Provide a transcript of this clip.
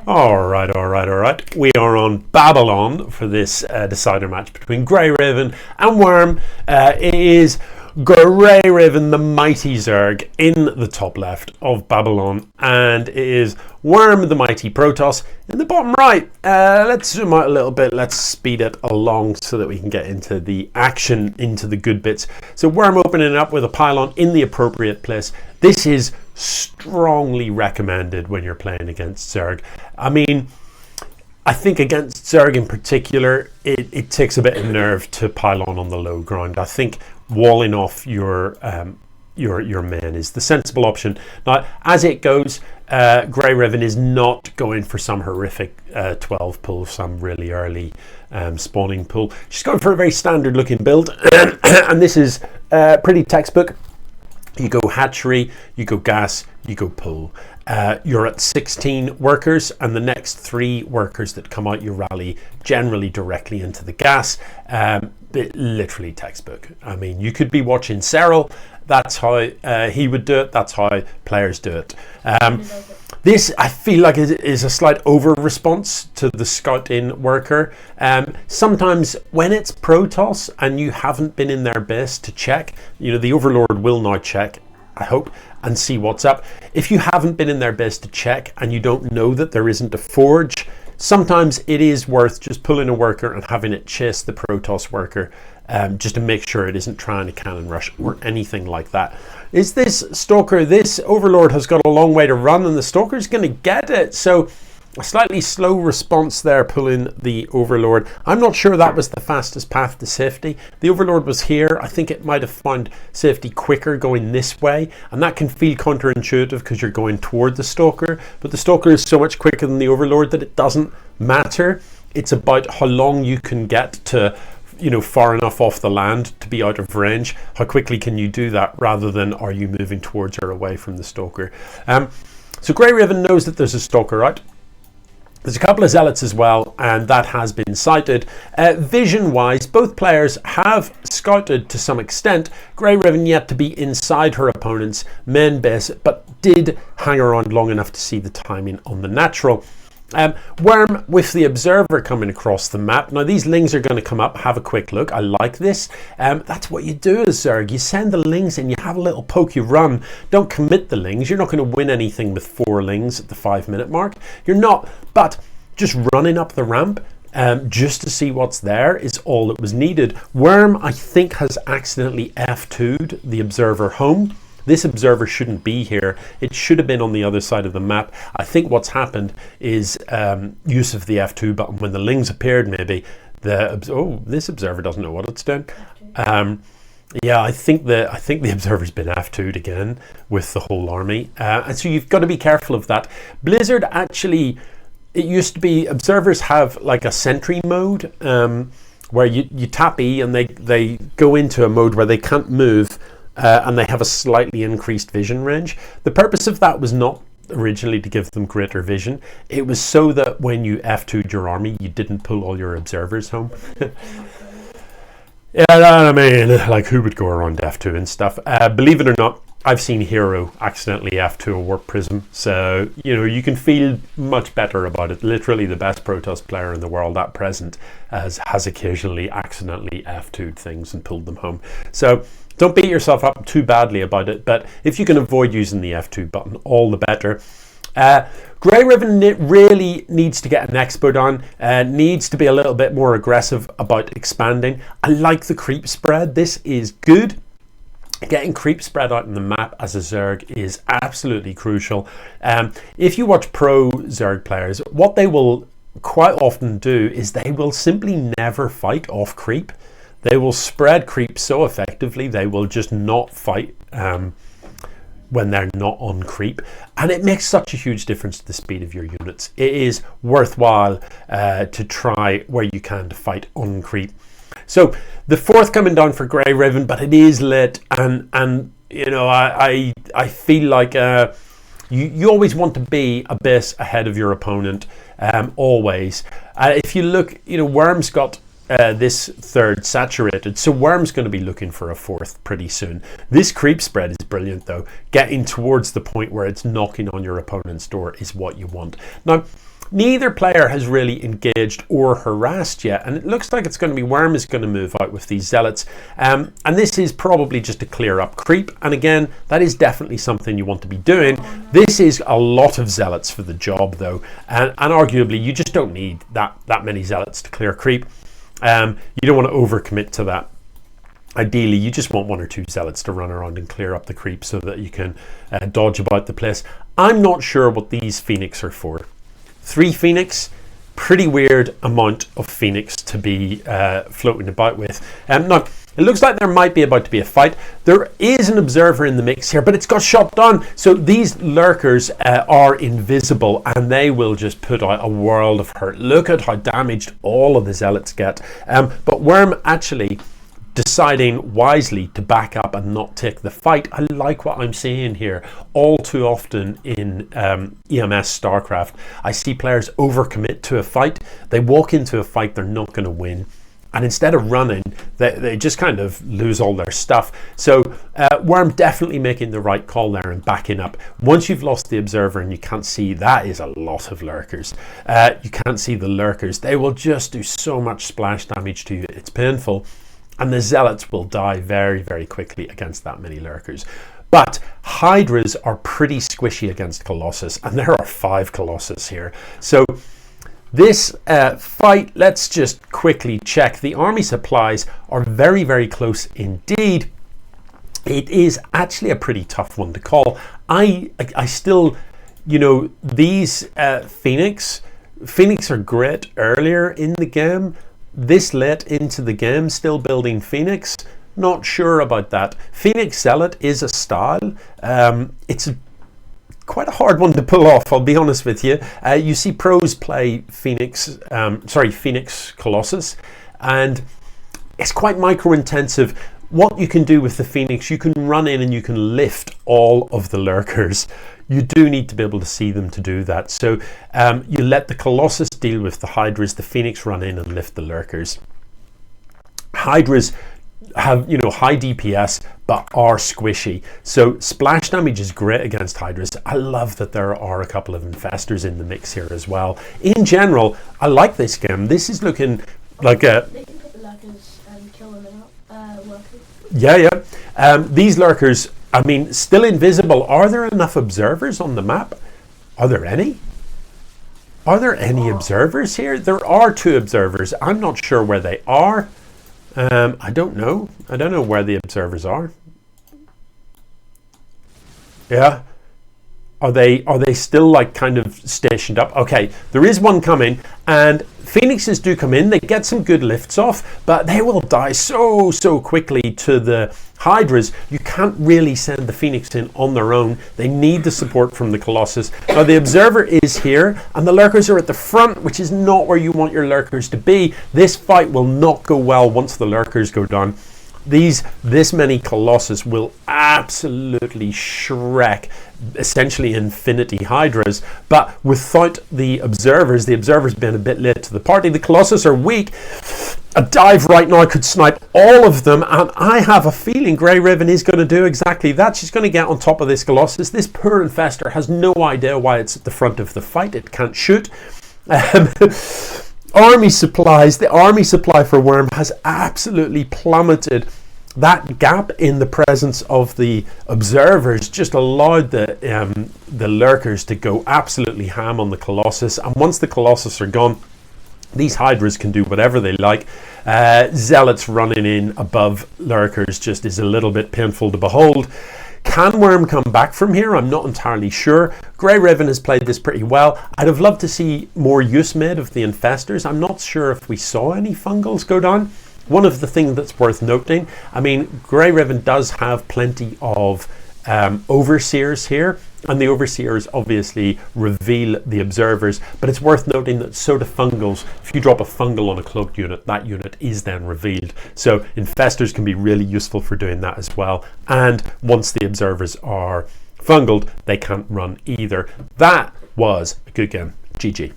All right. We are on Babylon for this decider match between GreyRavon and Wyrm. It is GreyRavon, the mighty Zerg, in the top left of Babylon, and it is Wyrm, the mighty Protoss, in the bottom right. Let's zoom out a little bit. Let's speed it along so that we can get into the action, into the good bits. So Wyrm opening up with a pylon in the appropriate place. This is strongly recommended when you're playing against Zerg. I mean, I think against Zerg in particular, it takes a bit of nerve to pylon on the low ground. I think walling off your men is the sensible option. Now, as it goes, GreyRavon is not going for some horrific 12 pull, some really early spawning pull. She's going for a very standard looking build, and this is pretty textbook. You go hatchery, you go gas, you go pull. You're at 16 workers, and the next 3 workers that come out, you rally generally directly into the gas. Literally textbook. I mean, you could be watching Cyril. That's how he would do it. That's how players do it. This, I feel like, is a slight over response to the scout-in worker. Sometimes when it's Protoss and you haven't been in their base to check, you know, the Overlord will now check, I hope, and see what's up. If you haven't been in their base to check and you don't know that there isn't a forge, sometimes it is worth just pulling a worker and having it chase the Protoss worker, just to make sure it isn't trying to cannon rush or anything like that. Is this Stalker, this Overlord has got a long way to run, and the Stalker's going to get it. So a slightly slow response there, pulling the Overlord. I'm not sure that was the fastest path to safety. The Overlord was here. I think it might have found safety quicker going this way, and that can feel counterintuitive because you're going toward the Stalker, but the Stalker is so much quicker than the Overlord that it doesn't matter. It's about how long you can get to, you know, far enough off the land to be out of range. How quickly can you do that, rather than are you moving towards or away from the Stalker. So GreyRavon knows that there's a Stalker out. There's a couple of zealots as well, and that has been sighted. Vision wise, both players have scouted to some extent. GreyRavon yet to be inside her opponent's main base, but did hang around long enough to see the timing on the natural. Wyrm with the observer coming across the map. Now these lings are going to come up, have a quick look. I like this. That's what you do as Zerg. You send the lings in, you have a little poke, you run. Don't commit the lings. You're not going to win anything with 4 lings at the 5-minute mark. You're not, but just running up the ramp just to see what's there is all that was needed. Wyrm, I think, has accidentally F2'd the observer home. This observer shouldn't be here. It should have been on the other side of the map. I think what's happened is use of the F2 button when the lings appeared. Maybe this observer doesn't know what it's doing. Yeah, I think the observer's been F2'd again with the whole army, and so you've got to be careful of that. Blizzard actually, it used to be observers have like a sentry mode where you tap E and they go into a mode where they can't move. And they have a slightly increased vision range. The purpose of that was not originally to give them greater vision. It was so that when you F2'd your army, you didn't pull all your observers home. Yeah, I mean, like, who would go around F2 and stuff? Believe it or not, I've seen Hero accidentally F2 a warp prism, so you know, you can feel much better about it. Literally the best Protoss player in the world at present has occasionally accidentally F2'd things and pulled them home. So don't beat yourself up too badly about it, but if you can avoid using the F2 button, all the better. GreyRavon really needs to get an expo down, needs to be a little bit more aggressive about expanding. I like the creep spread. This is good. Getting creep spread out in the map as a Zerg is absolutely crucial. If you watch pro Zerg players, what they will quite often do is they will simply never fight off creep. They will spread creep so effectively, they will just not fight when they're not on creep, and it makes such a huge difference to the speed of your units. It is worthwhile to try where you can to fight on creep. So the 4th coming down for GreyRavon, but it is late, and you know, I feel like you always want to be a base ahead of your opponent, always. If you look, you know, Wyrm's got this 3rd saturated, so Wyrm's going to be looking for a 4th pretty soon. This creep spread is brilliant though. Getting towards the point where it's knocking on your opponent's door is what you want. Now, Neither player has really engaged or harassed yet, and it looks like it's going to be Wyrm is going to move out with these zealots, and this is probably just to clear up creep, and again, that is definitely something you want to be doing. This is a lot of zealots for the job though, and arguably you just don't need that many zealots to clear creep. You don't want to overcommit to that. Ideally, you just want 1 or 2 zealots to run around and clear up the creep so that you can dodge about the place. I'm not sure what these Phoenix are for. 3 Phoenix, pretty weird amount of Phoenix to be floating about with. Now, it looks like there might be about to be a fight. There is an observer in the mix here, but it's got shot down. So these lurkers are invisible, and they will just put out a world of hurt. Look at how damaged all of the zealots get. But Wyrm actually deciding wisely to back up and not take the fight. I like what I'm seeing here. All too often in EMS StarCraft, I see players overcommit to a fight. They walk into a fight they're not going to win, and instead of running, they just kind of lose all their stuff. So Wyrm definitely making the right call there and backing up. Once you've lost the observer and you can't see, that is a lot of lurkers. You can't see the lurkers. They will just do so much splash damage to you. It's painful. And the zealots will die very, very quickly against that many lurkers. But hydras are pretty squishy against colossus, and there are 5 colossus here. So this fight, let's just quickly check. The army supplies are very, very close indeed. It is actually a pretty tough one to call. I still, you know, these Phoenix are great earlier in the game. This late into the game, still building Phoenix, not sure about that. Phoenix Zealot is a style. It's quite a hard one to pull off, I'll be honest with you. You see pros play Phoenix Colossus, and it's quite micro intensive. What you can do with the Phoenix, you can run in and you can lift all of the lurkers. You do need to be able to see them to do that. So you let the Colossus deal with the Hydras, the Phoenix run in and lift the lurkers. Hydras have, you know, high DPS but are squishy. So splash damage is great against Hydras. I love that there are a couple of infestors in the mix here as well. In general, I like this game. This is looking like a... They can put the lurkers and kill them without working. Yeah. These lurkers, I mean, still invisible. Are there enough observers on the map? Are there any? Are there any observers here? There are 2 observers. I'm not sure where they are. I don't know. I don't know where the observers are. Yeah. Are they still like kind of stationed up? Okay, there is one coming, and Phoenixes do come in. They get some good lifts off, but they will die so quickly to the Hydras. You can't really send the Phoenix in on their own. They need the support from the Colossus. Now the observer is here, and the lurkers are at the front, which is not where you want your lurkers to be. This fight will not go well once the lurkers go down. This many Colossus will absolutely shrek essentially infinity Hydras, but without the observers being a bit late to the party. The Colossus are weak. A dive right now could snipe all of them, and I have a feeling GreyRavon is going to do exactly that. She's going to get on top of this Colossus. This poor infestor has no idea why it's at the front of the fight. It can't shoot. Army supplies, the army supply for Wyrm has absolutely plummeted. That gap in the presence of the observers just allowed the lurkers to go absolutely ham on the Colossus, and once the Colossus are gone, these Hydras can do whatever they like. Zealots running in above lurkers just is a little bit painful to behold. Can Wyrm come back from here? I'm not entirely sure. GreyRavon has played this pretty well. I'd have loved to see more use made of the infestors. I'm not sure if we saw any fungals go down. One of the things that's worth noting, I mean, GreyRavon does have plenty of overseers here, and the overseers obviously reveal the observers, but it's worth noting that so do fungals. If you drop a fungal on a cloaked unit, that unit is then revealed. So infestors can be really useful for doing that as well, and once the observers are fungaled, they can't run either. That was a good game. GG.